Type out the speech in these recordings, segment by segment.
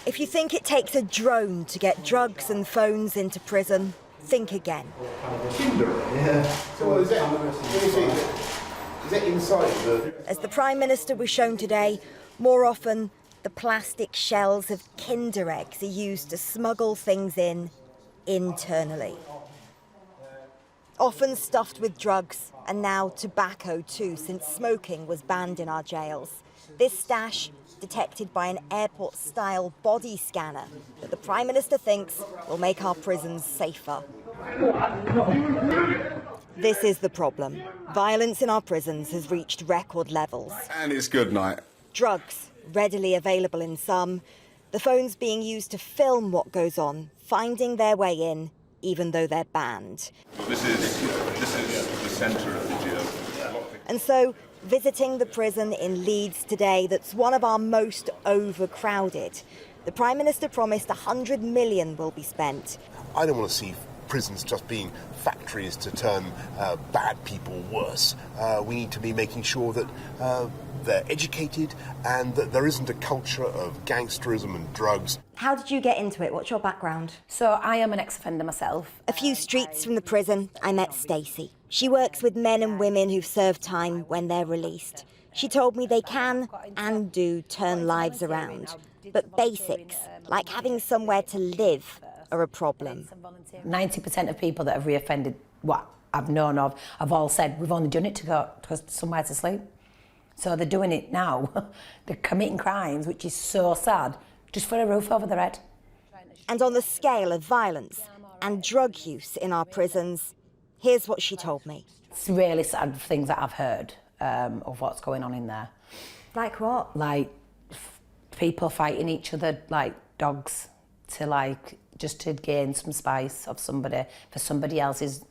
If you think it takes a drone to get drugs and phones into prison, think again. Yeah. So is that inside the... As the Prime Minister was shown today, more often the plastic shells of Kinder eggs are used to smuggle things in internally. Often stuffed with drugs, and now tobacco too, since smoking was banned in our jails. This stash detected by an airport-style body scanner that the Prime Minister thinks will make our prisons safer. This is the problem. Violence in our prisons has reached record levels. And it's good night. Drugs, readily available in some. The phones being used to film what goes on, finding their way in, even though they're banned. Well, this is the centre of the jail. And so, visiting the prison in Leeds today that's one of our most overcrowded, the Prime Minister promised 100 million will be spent. I don't want to see prisons just being factories to turn bad people worse. We need to be making sure that they're educated and that there isn't a culture of gangsterism and drugs. How did you get into it? What's your background? So I am an ex-offender myself. A few streets from the prison, I met Stacey. She works with men and women who've served time when they're released. She told me they can and do turn lives around. But basics, like having somewhere to live, are a problem. 90% of people that have reoffended, what I've known of, have all said, we've only done it to go somewhere to sleep. So they're doing it now. They're committing crimes, which is so sad, just for a roof over their head. And on the scale of violence and drug use in our prisons, here's what she told me. It's really sad things that I've heard of what's going on in there. Like what? Like people fighting each other like dogs to just to gain some spice of somebody, for somebody else's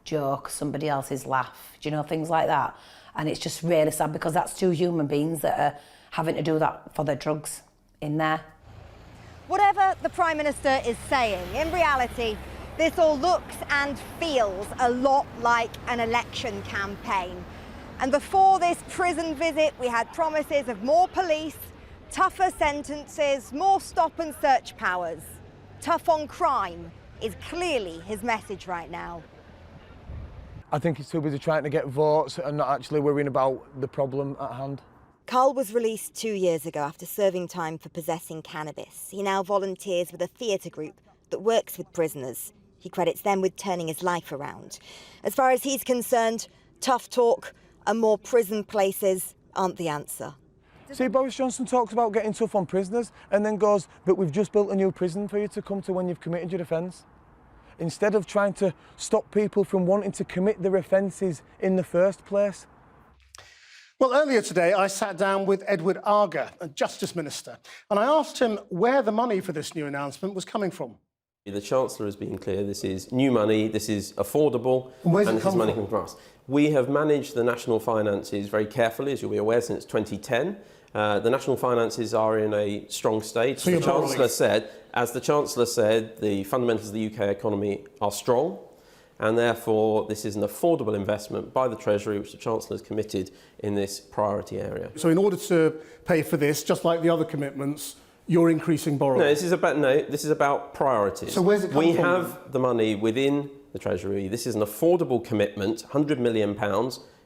joke, somebody else's laugh, do you know, things like that. And it's just really sad because that's two human beings that are having to do that for their drugs in there. Whatever the Prime Minister is saying, in reality, this all looks and feels a lot like an election campaign. And before this prison visit, we had promises of more police, tougher sentences, more stop and search powers. Tough on crime is clearly his message right now. I think he's too busy trying to get votes and not actually worrying about the problem at hand. Carl was released 2 years ago after serving time for possessing cannabis. He now volunteers with a theatre group that works with prisoners. He credits them with turning his life around. As far as he's concerned, tough talk and more prison places aren't the answer. See, Boris Johnson talks about getting tough on prisoners and then goes, but we've just built a new prison for you to come to when you've committed your offence. Instead of trying to stop people from wanting to commit their offences in the first place. Well, earlier today, I sat down with Edward Arger, a Justice Minister, and I asked him where the money for this new announcement was coming from. The Chancellor has been clear, this is new money, this is affordable, and this is money coming from us. We have managed the national finances very carefully, as you'll be aware, since 2010. The national finances are in a strong state. So As the Chancellor said, the fundamentals of the UK economy are strong, and therefore this is an affordable investment by the Treasury, which the Chancellor has committed in this priority area. So in order to pay for this, just like the other commitments, you're increasing borrowing? No, this is about priorities. So where's it come from? We have the money within the Treasury. This is an affordable commitment, £100 million.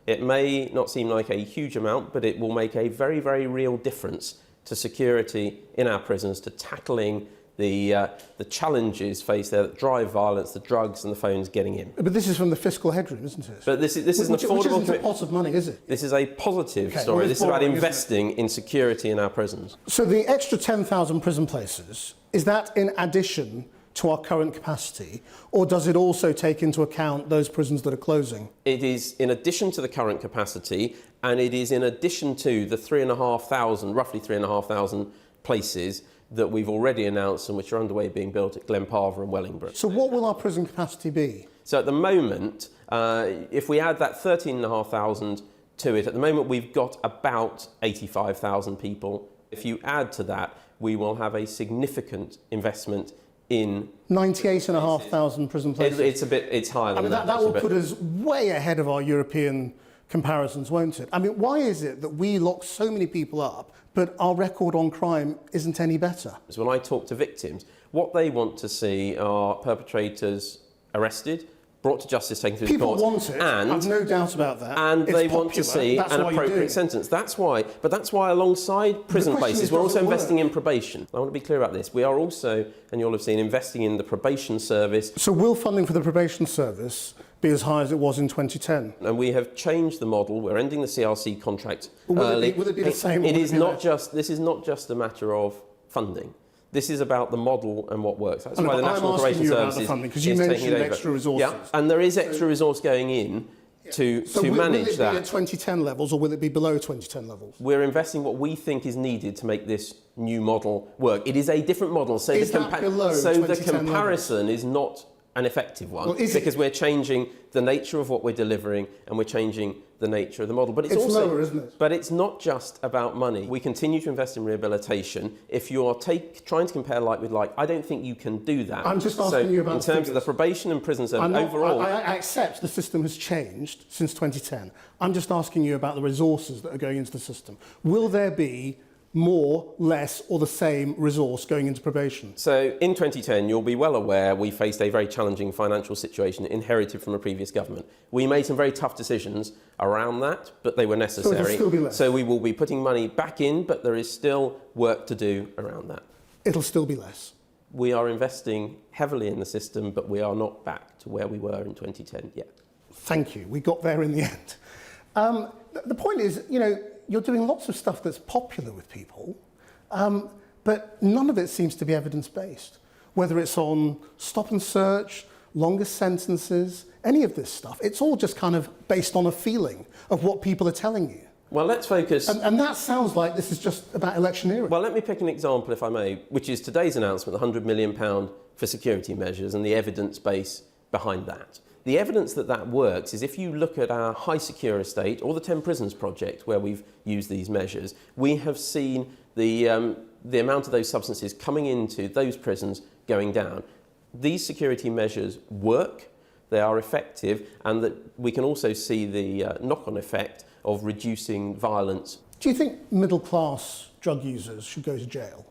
It may not seem like a huge amount, but it will make a very, very real difference to security in our prisons, to tackling the challenges faced there that drive violence, the drugs and the phones getting in. But this is from the fiscal headroom, isn't it? But this is an affordable... Which isn't a pot of money, is it? This is a positive Okay, story. well, This is about boring, investing in security in our prisons. So the extra 10,000 prison places, is that in addition to our current capacity, or does it also take into account those prisons that are closing? It is in addition to the current capacity, and it is in addition to the roughly 3,500 places that we've already announced and which are underway being built at Glenparva and Wellingborough. So what will our prison capacity be? So at the moment, if we add that 13,500 to it, at the moment we've got about 85,000 people. If you add to that, we will have a significant investment in 98,500 prison places. It's higher than that. That will put us way ahead of our European comparisons, won't it? I mean, why is it that we lock so many people up, but our record on crime isn't any better? When I talk to victims, what they want to see are perpetrators arrested, brought to justice, taken through the courts. People want it, I've no doubt about that. And It's they want popular, to see that's an why you do appropriate it. sentence. That's why alongside prison question places, is, we're does also it work? investing in probation. I want to be clear about this. We are also, and you'll have seen, investing in the probation service. So will funding for the probation service be as high as it was in 2010? And we have changed the model. We're ending the CRC contract Will it early. be- will it be the same or It will is it be not less? just. This is not just a matter of funding. This is about the model and what works. That's I know, why the but I'm National asking Probation you about Service the funding, 'cause you is taking mentioned it over. extra resources. Yeah, and there is extra resource going in to So will manage it that. be at 2010 levels or will it be below 2010 levels? We're investing what we think is needed to make this new model work. It is a different model, so Is that below so the 2010 comparison is not an effective one, Well, is it? because we're changing the nature of what we're delivering and we're changing the nature of the model. But it's also lower, isn't it? But it's not just about money. We continue to invest in rehabilitation. If you are trying to compare like with like, I don't think you can do that. I'm just asking you about in terms of the figures. probation and prison service I'm not- overall. I accept the system has changed since 2010. I'm just asking you about the resources that are going into the system. Will there be more, less, or the same resource going into probation? So in 2010, you'll be well aware we faced a very challenging financial situation inherited from a previous government. We made some very tough decisions around that, but they were necessary. it'll still be less? So we will be putting money back in, but there is still work to do around that. It'll still be less. We are investing heavily in the system, but we are not back to where we were in 2010 yet. Thank you. We got there in the end. The point is, you know, you're doing lots of stuff that's popular with people, but none of it seems to be evidence-based. Whether it's on stop and search, longer sentences, any of this stuff, it's all just kind of based on a feeling of what people are telling you. Well, let's focus. And that sounds like this is just about electioneering. Well, let me pick an example, if I may, which is today's announcement, the £100 million for security measures and the evidence base behind that. The evidence that that works is if you look at our high secure estate or the 10 prisons project where we've used these measures, we have seen the amount of those substances coming into those prisons going down. These security measures work, they are effective, and that we can also see the knock-on effect of reducing violence. Do you think middle-class drug users should go to jail?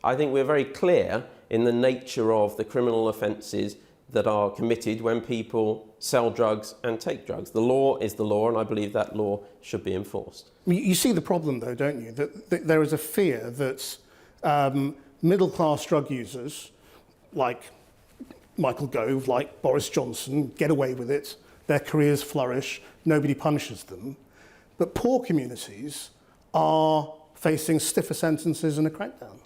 I think we're very clear in the nature of the criminal offences that are committed when people sell drugs and take drugs. The law is the law, and I believe that law should be enforced. You see the problem, though, don't you? That there is a fear that middle-class drug users, like Michael Gove, like Boris Johnson, get away with it, their careers flourish, nobody punishes them. But poor communities are facing stiffer sentences and a crackdown.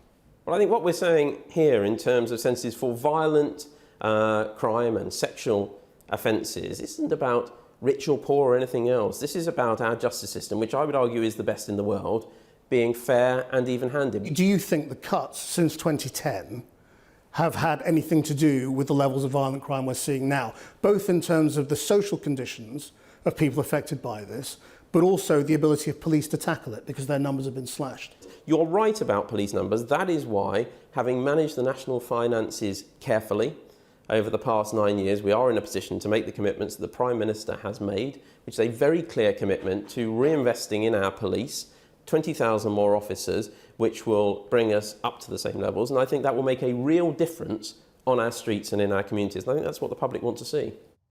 Well, I think what we're saying here in terms of sentences for violent crime and sexual offences isn't about rich or poor or anything else. This is about our justice system, which I would argue is the best in the world, being fair and even-handed. Do you think the cuts since 2010 have had anything to do with the levels of violent crime we're seeing now, both in terms of the social conditions of people affected by this, but also the ability of police to tackle it because their numbers have been slashed? You're right about police numbers. That is why, having managed the national finances carefully over the past 9 years, we are in a position to make the commitments that the Prime Minister has made, which is a very clear commitment to reinvesting in our police, 20,000 more officers, which will bring us up to the same levels. And I think that will make a real difference on our streets and in our communities. And I think that's what the public want to see.